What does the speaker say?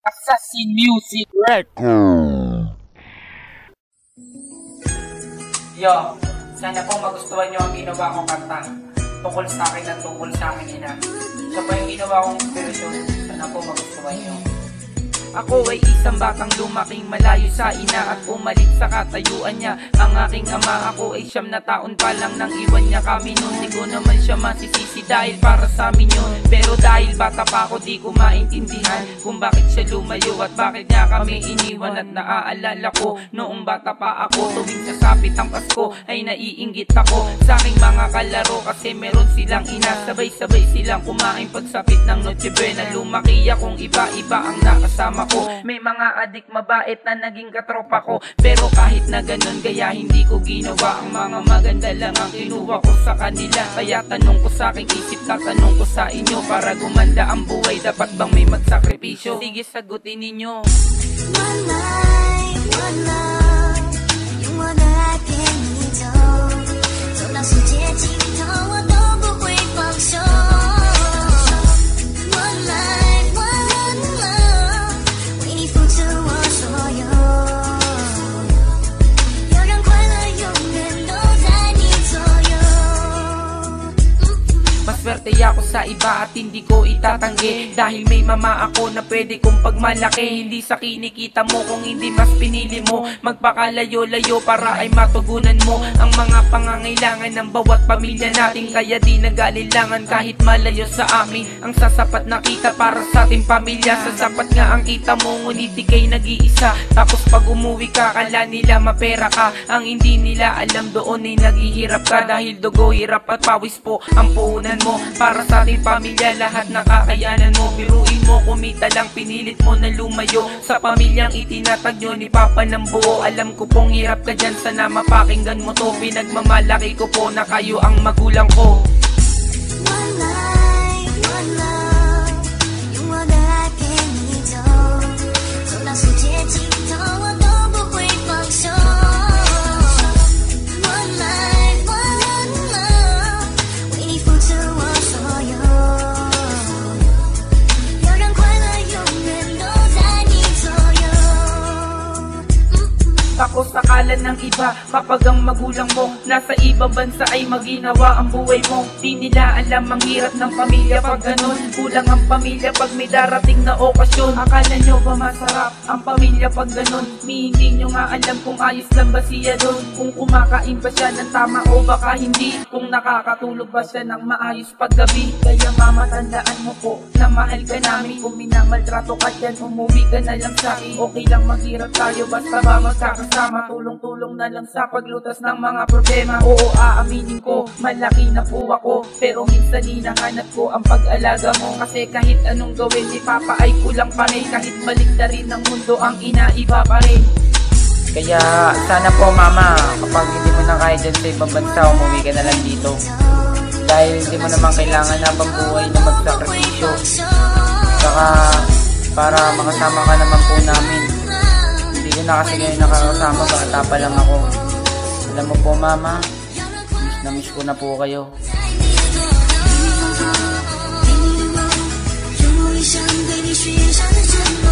Assassin Music Red. Yo, sana po magustuhan nyo ang ginawa kong kanta tungkol sa akin at tungkol sa aking ina. Siya po yung ginawa kong inspirasyon. Sana po magustuhan nyo. Ako ay isang batang lumaking malayo sa ina at pumalit sa katayuan niya. Ang aking ama, ako ay 9 na taon pa lang nang iwan niya kami noon. Di ko naman siya masisisi dahil para sa amin yun. Pero dahil bata pa ako, di ko maintindihan kung bakit siya lumayo at bakit niya kami iniwan. At naaalala ko noong bata pa ako, tuwing sasapit ang Pasko ay naiinggit ako sa aking mga kalaro kasi meron silang ina. Sabay-sabay silang kumain pagsapit ng Noche Buena. Lumaki akong iba-iba ang nakasama ko. May mga adik mabait na naging katropa ko, pero kahit na ganun kaya hindi ko ginawa ang mga maganda lang ang kinuha ko sa kanila. Kaya tanong ko sa aking isip, tatanong ko sa inyo, para gumanda ang buhay dapat bang may magsakripisyo? Sige, sagutin ninyo. One life, one love， 用我的爱陪你走，走到世界尽头，我都不会放手。One life, one love， 为你付出我所有，要让快乐永远都在你左右。Maswerte ako sa iba at hindi ko itatanggi, dahil may mama ako na pwede kong pagmalaki. Hindi sa kinikita mo kung hindi mas pinili mo magpakalayo-layo para ay matugunan mo ang mga pangangailangan ng bawat pamilya natin. Kaya di nag-alilangan kahit malayo sa amin ang sasapat na kita para sa ating pamilya. Sasapat nga ang kita mo ngunit di kay nag-iisa. Tapos pag umuwi ka kala nila mapera ka, ang hindi nila alam doon ay naghihirap ka, dahil dugo, hirap at pawis po ang puhunan mo para sa ating pamilya. Lahat nakakayanan mo, biruin mo, kumita lang, pinilit mo na lumayo sa pamilyang itinatag nyo ni Papa ng buo. Alam ko pong hirap ka dyan, sana mapakinggan mo to. Pinagmamalaki ko po na kayo ang magulang ko. One life, one love， 用我的爱陪你走，走到世界尽头，我都不会放手。One life, one love， 为你付出我所有，要让快乐永远都在你左右。Tapos akala ng iba kapag ang magulang mo nasa ibang bansa ay maginawa ang buhay mo. Di nila alam ang hirap ng pamilya pag ganun. Kulang ang pamilya pag may darating na okasyon. Akala nyo ba masarap ang pamilya pag ganun? Hindi nyo nga alam kung ayos lang ba siya doon, kung kumakain ba siya ng tama o baka hindi, kung nakakatulog ba siya ng maayos paggabi. Kaya mama, tandaan mo po na mahal ka namin. Kung minamaltrato ka dyan, umuwi ka na lang sa akin. Okay lang maghirap tayo basta ba magkakasama. Tulong-tulong na lang sa paglutas ng mga problema. Oo, aaminin ko, malaki na po ako, pero minsan hinahanap ko ang pag-alaga mo. Kasi kahit anong gawin ni Papa ay kulang pa rin. Kahit balik na rin ng mundo, ang ina iba pa rin. Kaya sana po mama, kapag hindi mo na kaya dyan sa ibang bansa, umuwi ka na lang dito. Dahil hindi mo naman kailangan habang buhay na magsakripisyo. Saka para makasama ka naman po namin. Hindi ko na kasi kayo nakakasama, bata pa lang ako. Alam mo po mama, miss na miss ko na po kayo. 用我一生对你许下的承诺。